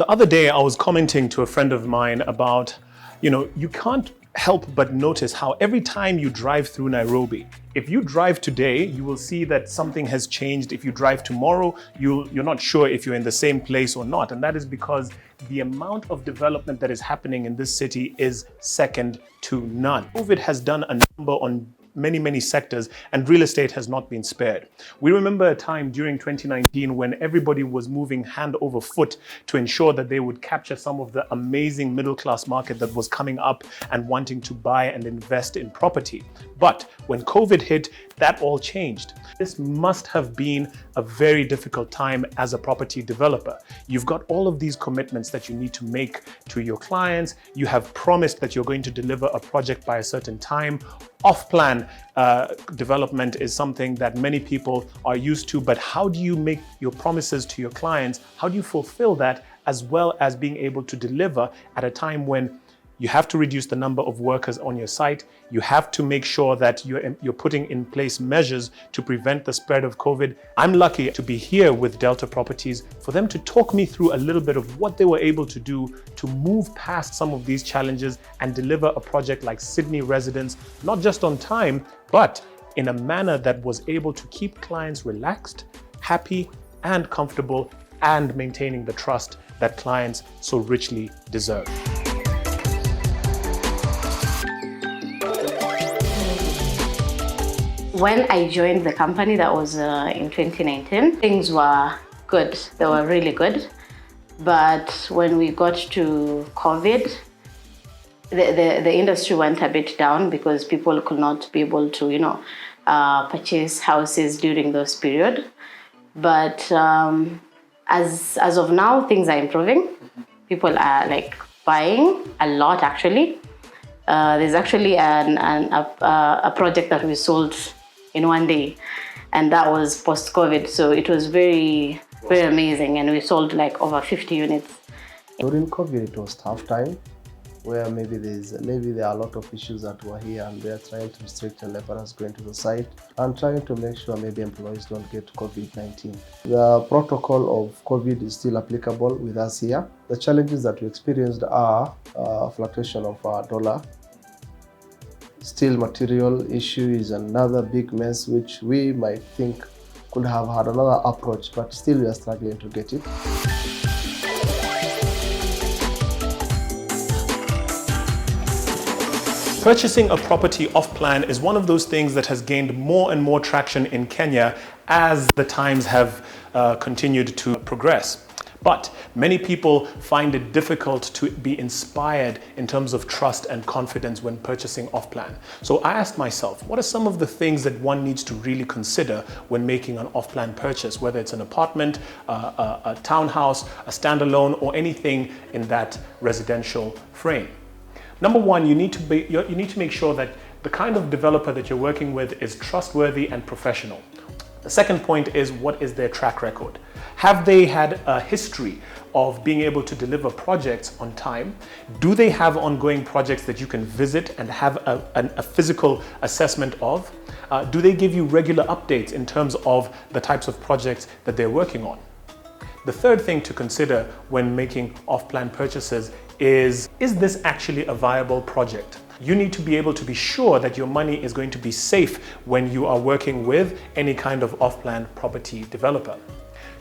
The other day, I was commenting to a friend of mine about, you can't help but notice how every time you drive through Nairobi, if you drive today, you will see that something has changed. If you drive tomorrow, you're not sure if you're in the same place or not. And that is because the amount of development that is happening in this city is second to none. COVID has done a number on many sectors, and real estate has not been spared. We remember a time during 2019 when everybody was moving hand over foot to ensure that they would capture some of the amazing middle class market that was coming up and wanting to buy and invest in property. But when COVID hit, that all changed. This must have been a very difficult time as a property developer. You've got all of these commitments that you need to make to your clients. You have promised that you're going to deliver a project by a certain time. Off-plan development is something that many people are used to, but how do you make your promises to your clients? How do you fulfill that, as well as being able to deliver at a time when you have to reduce the number of workers on your site? You have to make sure that you're putting in place measures to prevent the spread of COVID. I'm lucky to be here with Deltar Properties for them to talk me through a little bit of what they were able to do to move past some of these challenges and deliver a project like Sydney Residence, not just on time, but in a manner that was able to keep clients relaxed, happy, and comfortable, and maintaining the trust that clients so richly deserve. When I joined the company, that was in 2019, things were good. They were really good. But when we got to COVID, the industry went a bit down because people could not be able to, purchase houses during those period. But as of now, things are improving. People are buying a lot actually. There's actually a project that we sold in one day, and that was post-COVID, so it was very amazing, and we sold over 50 units. During COVID, it was tough time where maybe there are a lot of issues that were here, and we are trying to restrict the laborers going to the site and trying to make sure maybe employees don't get COVID-19. The protocol of COVID is still applicable with us here. The challenges that we experienced are fluctuation of our dollar. Still, material issue is another big mess, which we might think could have had another approach, but still we are struggling to get it. Purchasing a property off-plan is one of those things that has gained more and more traction in Kenya as the times have continued to progress. But many people find it difficult to be inspired in terms of trust and confidence when purchasing off-plan. So I asked myself, what are some of the things that one needs to really consider when making an off-plan purchase, whether it's an apartment, a townhouse, a standalone, or anything in that residential frame? Number one, you need to make sure that the kind of developer that you're working with is trustworthy and professional. The second point is, what is their track record? Have they had a history of being able to deliver projects on time? Do they have ongoing projects that you can visit and have a physical assessment of? Do they give you regular updates in terms of the types of projects that they're working on? The third thing to consider when making off-plan purchases is this actually a viable project? You need to be able to be sure that your money is going to be safe when you are working with any kind of off-plan property developer.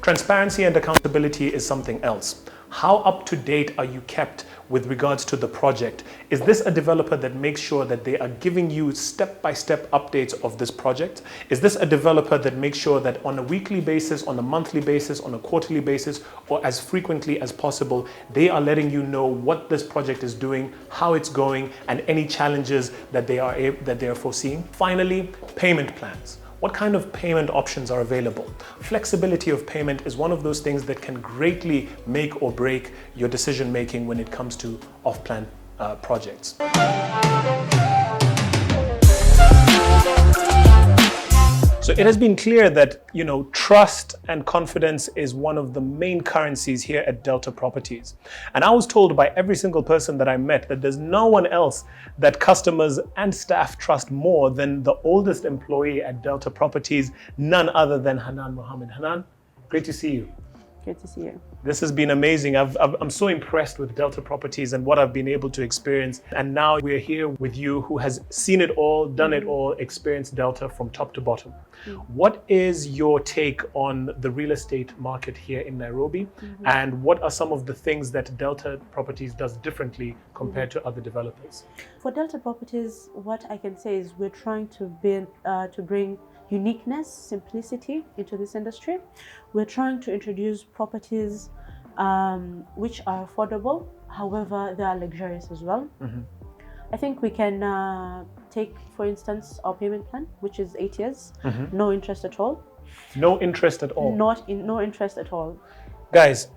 Transparency and accountability is something else. How up to date are you kept with regards to the project? Is this a developer that makes sure that they are giving you step-by-step updates of this project? Is this a developer that makes sure that on a weekly basis, on a monthly basis, on a quarterly basis, or as frequently as possible, they are letting you know what this project is doing, how it's going, and any challenges that they are foreseeing? Finally, payment plans. What kind of payment options are available? Flexibility of payment is one of those things that can greatly make or break your decision making when it comes to off-plan projects. So it has been clear that, trust and confidence is one of the main currencies here at Deltar Properties. And I was told by every single person that I met that there's no one else that customers and staff trust more than the oldest employee at Deltar Properties, none other than Hanan Mohammed. Hanan, great to see you. Good to see you. This has been amazing. I'm so impressed with Delta Properties and what I've been able to experience. And now we're here with you who has seen it all, done it all, experienced Delta from top to bottom. What is your take on the real estate market here in Nairobi? And what are some of the things that Delta Properties does differently compared to other developers? For Delta Properties, what I can say is we're trying to bring uniqueness, simplicity into this industry. We're trying to introduce properties which are affordable, however, they are luxurious as well. I think we can take, for instance, our payment plan, which is 8 years, no interest at all. No interest at all? No interest at all. Guys,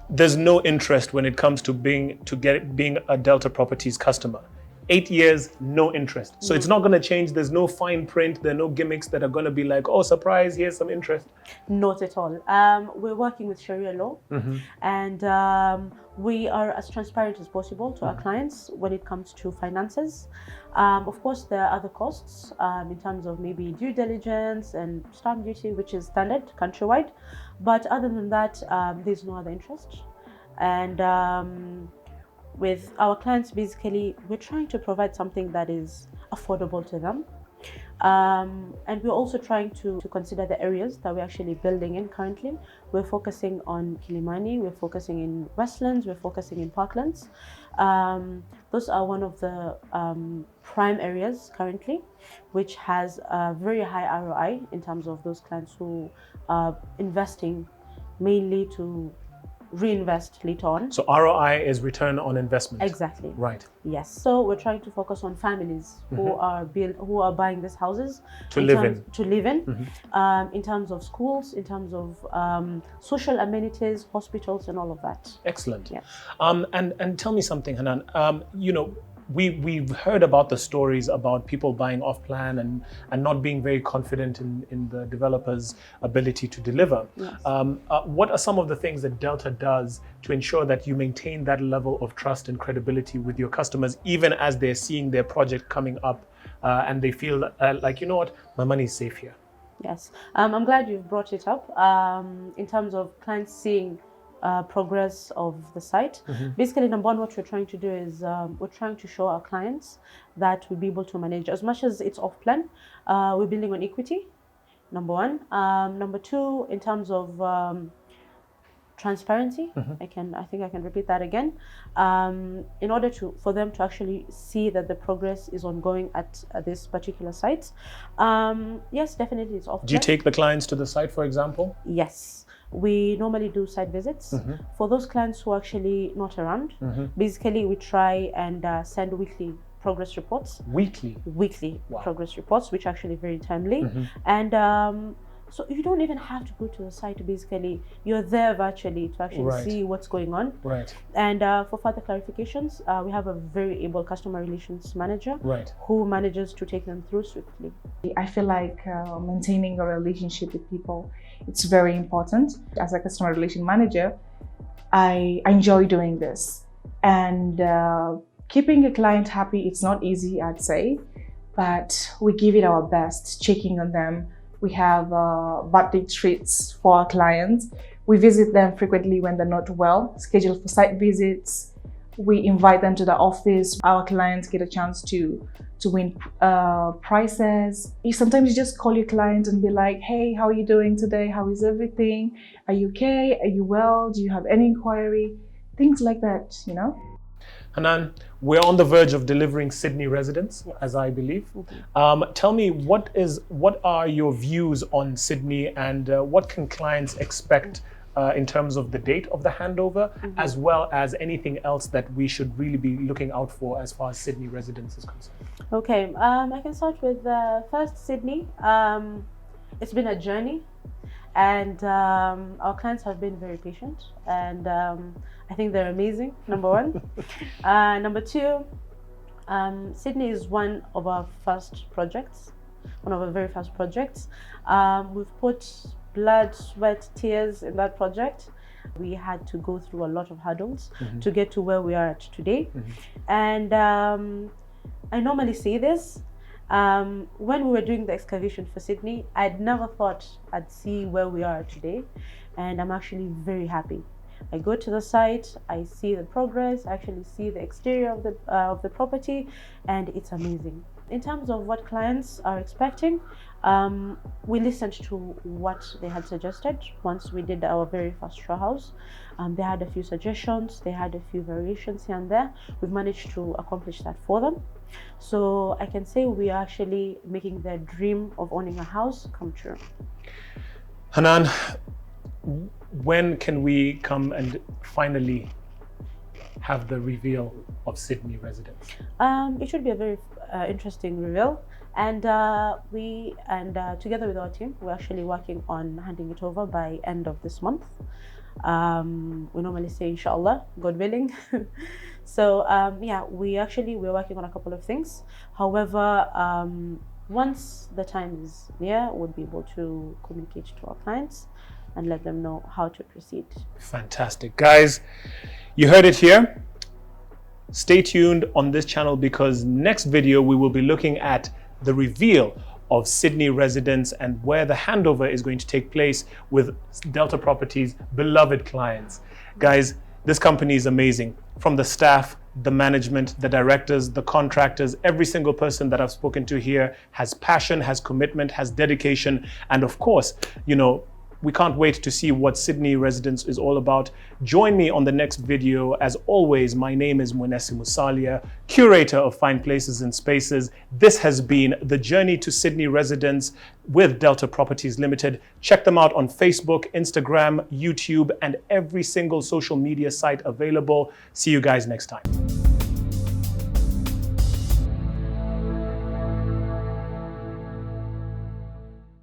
there's no interest when it comes to being a Delta Properties customer. 8 years, no interest. So it's not going to change. There's no fine print. There are no gimmicks that are going to be like, oh, surprise, here's some interest. Not at all. We're working with Sharia law, and we are as transparent as possible to our clients when it comes to finances. Of course, there are other costs in terms of maybe due diligence and stamp duty, which is standard countrywide. But other than that, there's no other interest. And with our clients, basically, we're trying to provide something that is affordable to them. And we're also trying to consider the areas that we're actually building in currently. We're focusing on Kilimani, we're focusing in Westlands, we're focusing in Parklands. Those are one of the prime areas currently, which has a very high ROI in terms of those clients who are investing mainly to reinvest later on. So ROI is return on investment. Exactly. Right. Yes. So we're trying to focus on families who are buying these houses to live in. In terms of schools, in terms of social amenities, hospitals, and all of that. Excellent. Yeah. And tell me something, Hanan. We've heard about the stories about people buying off plan and not being very confident in the developer's ability to deliver. Yes. What are some of the things that Delta does to ensure that you maintain that level of trust and credibility with your customers, even as they're seeing their project coming up and they feel like, you know what, my money is safe here? Yes. I'm glad you've brought it up. In terms of clients seeing progress of the site. Basically, number one, what we're trying to do is we're trying to show our clients that we'll be able to manage as much as it's off plan. We're building on equity, number one. Number two, in terms of transparency, I think I can repeat that again. In order for them to actually see that the progress is ongoing at this particular site. Yes, definitely it's off plan. Do you take the clients to the site, for example? Yes. We normally do site visits. For those clients who are actually not around, basically we try and send weekly progress reports. Weekly wow. Progress reports, which are actually very timely. And so you don't even have to go to the site, basically. You're there virtually to actually see what's going on. Right. And for further clarifications, we have a very able customer relations manager who manages to take them through swiftly. I feel like maintaining a relationship with people, it's very important. As a customer relation manager, I enjoy doing this. And keeping a client happy, it's not easy, I'd say, but we give it our best, checking on them. We have birthday treats for our clients. We visit them frequently when they're not well, schedule for site visits. We invite them to the office. Our clients get a chance to win prizes. Sometimes you just call your client and be like, hey, how are you doing today? How is everything? Are you okay? Are you well? Do you have any inquiry? Things like that, you know? Hanan, we're on the verge of delivering Sydney residents, as I believe. Tell me, what are your views on Sydney, and what can clients expect in terms of the date of the handover, as well as anything else that we should really be looking out for as far as Sydney residents is concerned? Okay, I can start with first Sydney. It's been a journey, and our clients have been very patient, and I think they're amazing, number one. Number two, Sydney is one of our first projects, one of our very first projects. We've put blood, sweat, tears in that project. We had to go through a lot of hurdles to get to where we are at today. And I normally say this, when we were doing the excavation for Sydney, I'd never thought I'd see where we are today. And I'm actually very happy. I go to the site, I see the progress, I actually see the exterior of the property, and it's amazing. In terms of what clients are expecting, we listened to what they had suggested once we did our very first show house. They had a few suggestions, they had a few variations here and there. We've managed to accomplish that for them. So I can say we are actually making their dream of owning a house come true. Hanan, when can we come and finally have the reveal of Sydney residence? It should be a very interesting reveal. And together with our team, we're actually working on handing it over by end of this month. We normally say inshallah, God willing. So yeah, we're working on a couple of things. However, once the time is near, we'll be able to communicate to our clients and let them know how to proceed. Fantastic. Guys, you heard it here. Stay tuned on this channel, because next video we will be looking at the reveal of Sydney residence and where the handover is going to take place with Deltar Properties' beloved clients. Guys, this company is amazing. From the staff, the management, the directors, the contractors, every single person that I've spoken to here has passion, has commitment, has dedication. And of course, you know, we can't wait to see what Sydney residence is all about. Join me on the next video. As always, my name is Mwenesi Musalia, curator of Fine Places and Spaces. This has been the journey to Sydney residence with Deltar Properties Limited. Check them out on Facebook, Instagram, YouTube, and every single social media site available. See you guys next time.